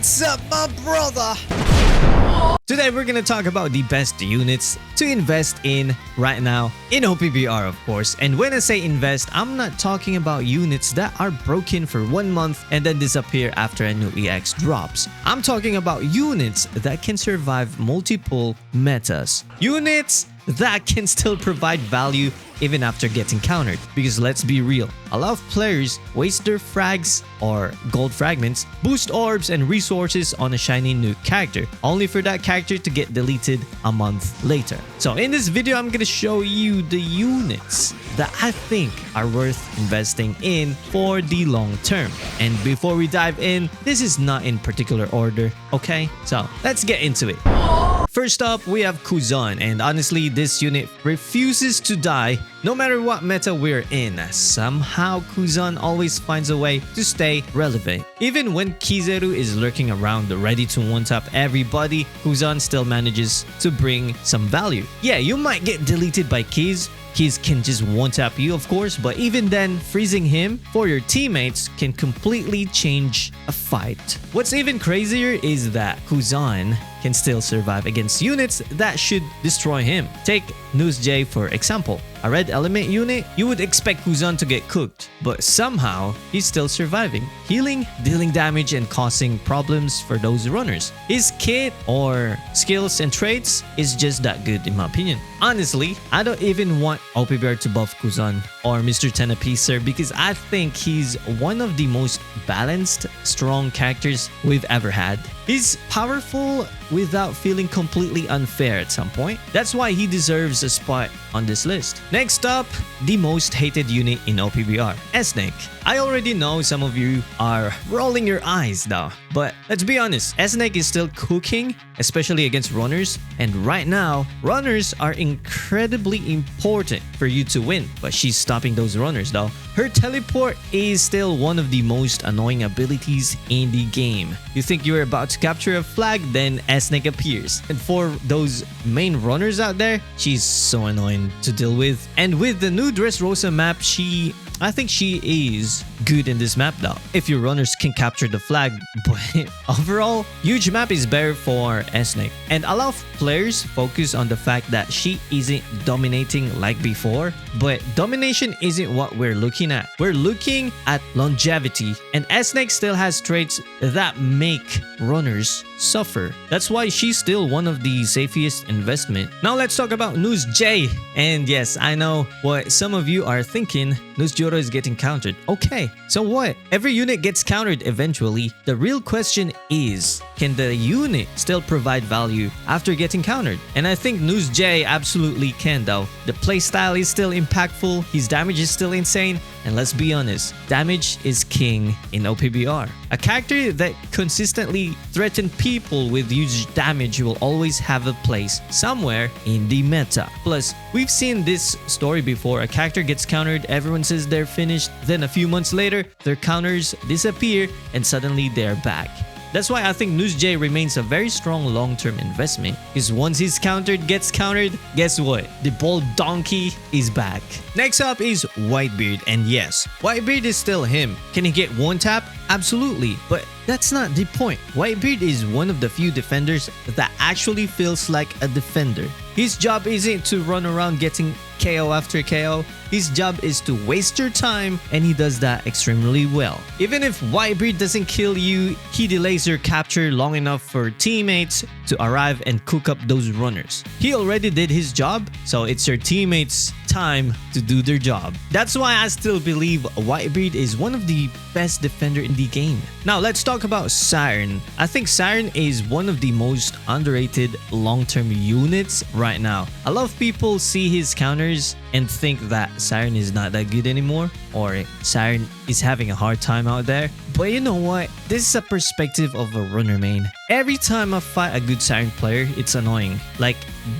What's up, my brother? Today we're gonna talk about the best units to invest in right now in OPBR, of course. And when I say invest, I'm not talking about units that are broken for 1 month and then disappear after a new EX drops. I'm talking about units that can survive multiple metas. Units that can still provide value even after getting countered. Because let's be real, a lot of players waste their frags or gold fragments, boost orbs and resources on a shiny new character, only for that character to get deleted a month later. So in this video, I'm gonna show you the units that I think are worth investing in for the long term. And before we dive in, this is not in particular order, okay? So let's get into it. First up, we have Kuzan, and honestly, this unit refuses to die no matter what meta we're in. Somehow, Kuzan always finds a way to stay relevant. Even when Kizaru is lurking around ready to one-tap everybody, Kuzan still manages to bring some value. Yeah, you might get deleted by Kiz. Kiz can just one-tap you, of course, but even then, freezing him for your teammates can completely change a fight. What's even crazier is that Kuzan can still survive against units that should destroy him. Take Nusjuro for example. A red element unit, you would expect Kuzan to get cooked, but somehow he's still surviving, healing, dealing damage, and causing problems for those runners. His kit or skills and traits is just that good in my opinion. Honestly, I don't even want OPBR to buff Kuzan or Mr. 10-a-piecer because I think he's one of the most balanced, strong characters we've ever had. He's powerful without feeling completely unfair at some point. That's why he deserves a spot on this list. Next up, the most hated unit in OPBR, Esnake. I already know some of you are rolling your eyes now, but let's be honest, Esnake is still cooking, especially against runners, and right now, runners are incredibly important for you to win, but she's stopping those runners though. Her teleport is still one of the most annoying abilities in the game. You think you're about to capture a flag, then Esnake appears. And for those main runners out there, she's so annoying to deal with. And with the new Dressrosa map, I think she is good in this map though, if your runners can capture the flag. But overall, huge map is better for Esnake. And a lot of players focus on the fact that she isn't dominating like before, but domination isn't what we're looking at. We're looking at longevity, and Esnake still has traits that make runners suffer. That's why she's still one of the safest investment. Now let's talk about Nusjuro. And yes, I know what some of you are thinking, Nusjuro is getting countered. Okay, so what? Every unit gets countered eventually. The real question is, can the unit still provide value after getting countered? And I think Nusjuro absolutely can though. The playstyle is still impactful, his damage is still insane, and let's be honest, damage is king in OPBR. A character that consistently threatens people with huge damage will always have a place somewhere in the meta. Plus, we've seen this story before. A character gets countered, everyone says they're finished, then a few months later, their counters disappear and suddenly they're back. That's why I think Nusjuro remains a very strong long-term investment, because once his countered gets countered, guess what? The bold donkey is back. Next up is Whitebeard, and yes, Whitebeard is still him. Can he get one tap? Absolutely, but that's not the point. Whitebeard is one of the few defenders that actually feels like a defender. His job isn't to run around getting KO after KO. His job is to waste your time, and he does that extremely well. Even if Whitebeard doesn't kill you, he delays your capture long enough for teammates to arrive and cook up those runners. He already did his job, so it's your teammates' time to do their job. That's why I still believe Whitebeard is one of the best defender in the game. Now let's talk about Siren. I think Siren is one of the most underrated long-term units right now. A lot of people see his counters and think that Siren is not that good anymore, or Siren is having a hard time out there. But you know what? This is a perspective of a runner main. Every time I fight a good Siren player, it's annoying. Like,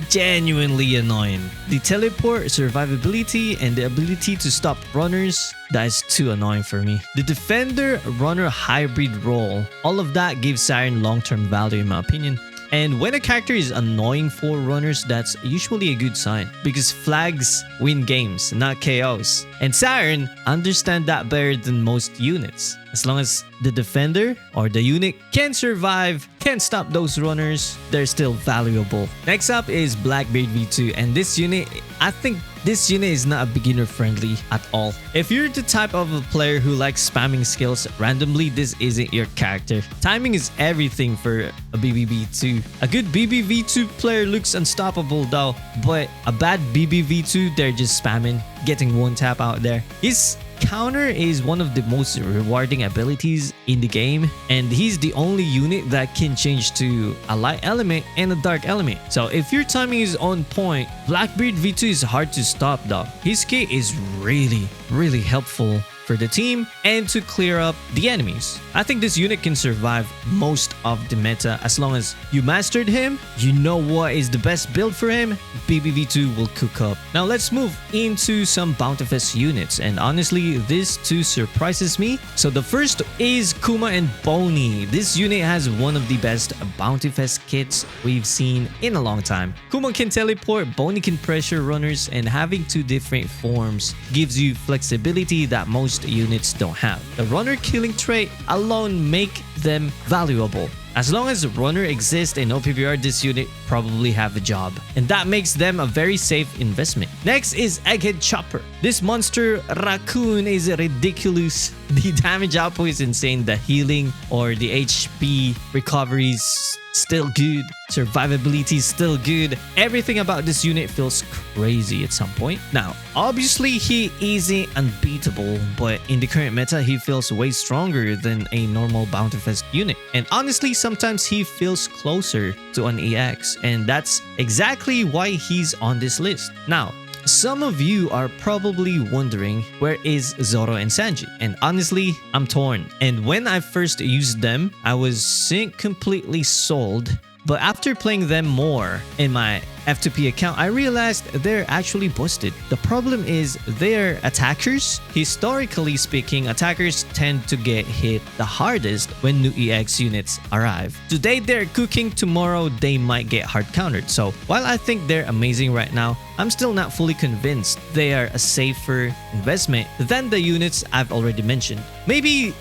genuinely annoying. The teleport, survivability, and the ability to stop runners, that is too annoying for me. The defender-runner hybrid role, all of that gives Siren long-term value in my opinion. And when a character is annoying for runners, that's usually a good sign, because flags win games, not KOs. And Siren understand that better than most units. As long as the defender or the unit can survive, can stop those runners, they're still valuable. Next up is Blackbeard V2, and this unit, I think this unit is not a beginner friendly at all. If you're the type of a player who likes spamming skills randomly, this isn't your character. Timing is everything for a BBV2. A good BBV2 player looks unstoppable though, but a bad BBV2, they're just spamming, getting one tap out there. His counter is one of the most rewarding abilities in the game, and he's the only unit that can change to a light element and a dark element. So if your timing is on point, Blackbeard V2 is hard to stop though. His kit is really helpful for the team and to clear up the enemies. I think this unit can survive most of the meta as long as you mastered him, you know what is the best build for him, BBV2 will cook up. Now let's move into some Bountifest units, and honestly this too surprises me. So the first is Kuma and Bonney. This unit has one of the best Bountifest kits we've seen in a long time. Kuma can teleport, Bonney can pressure runners, and having two different forms gives you flexibility that most units don't have. The runner killing trait alone make them valuable. As long as runner exists in OPBR, this unit probably have a job, and that makes them a very safe investment. Next is Egghead Chopper. This monster raccoon is ridiculous. The damage output is insane. The healing or the HP recovery is still good. Survivability is still good. Everything about this unit feels crazy at some point. Now, obviously he isn't unbeatable, but in the current meta, he feels way stronger than a normal Bountifest unit. And honestly, sometimes he feels closer to an EX, and that's exactly why he's on this list. Now, some of you are probably wondering, where is Zoro and Sanji? And honestly, I'm torn. And when I first used them, I wasn't completely sold. But after playing them more in my F2P account, I realized they're actually busted. The problem is they're attackers. Historically speaking, attackers tend to get hit the hardest when new EX units arrive. Today they're cooking, tomorrow they might get hard countered. So while I think they're amazing right now, I'm still not fully convinced they are a safer investment than the units I've already mentioned. Maybe,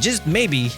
just maybe,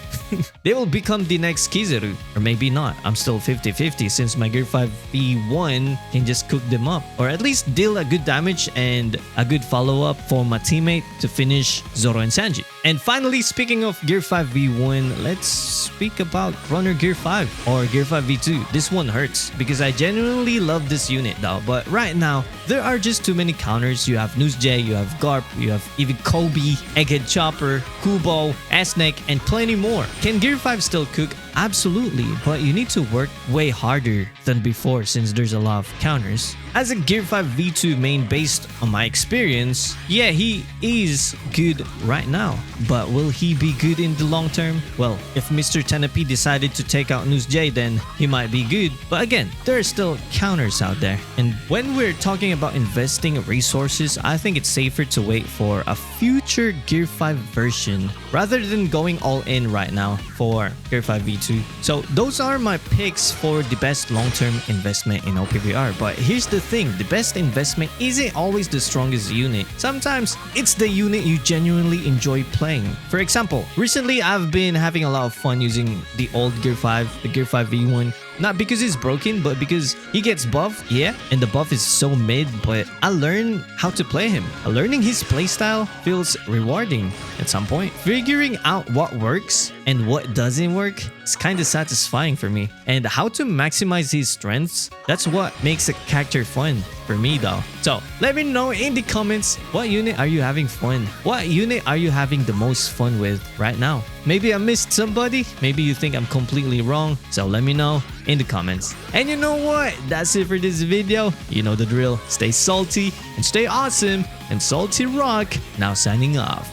they will become the next Kizaru. Or maybe not. I'm still 50-50 since my Gear 5 V1 can just cook them up. Or at least deal a good damage and a good follow-up for my teammate to finish Zoro and Sanji. And finally, speaking of Gear 5 V1, let's speak about Runner Gear 5 or Gear 5 V2. This one hurts because I genuinely love this unit though. But right now, there are just too many counters. You have Nusjuro, you have Garp, you have even Kobe, Egghead Chopper, Kubo, Esnake, and plenty more. Can Gear 5 still cook? Absolutely, but you need to work way harder than before since there's a lot of counters. As a Gear 5 V2 main based on my experience, yeah, he is good right now. But will he be good in the long term? Well, if Mr. Tenapi decided to take out Nusjuro, then he might be good. But again, there are still counters out there. And when we're talking about investing resources, I think it's safer to wait for a future Gear 5 version rather than going all in right now for Gear 5 V2. So those are my picks for the best long-term investment in OPBR. But here's the thing, the best investment isn't always the strongest unit. Sometimes it's the unit you genuinely enjoy playing. For example, recently I've been having a lot of fun using the old Gear 5, the Gear 5 V1. Not because he's broken, but because he gets buffed, yeah, and the buff is so mid, but I learned how to play him. Learning his playstyle feels rewarding at some point. Figuring out what works and what doesn't work is kind of satisfying for me. And how to maximize his strengths, that's what makes a character fun for me though. So let me know in the comments, what unit are you having fun? What unit are you having the most fun with right now? Maybe I missed somebody. Maybe you think I'm completely wrong. So let me know in the comments. And you know what? That's it for this video. You know the drill. Stay salty and stay awesome. And Salty Rock now signing off.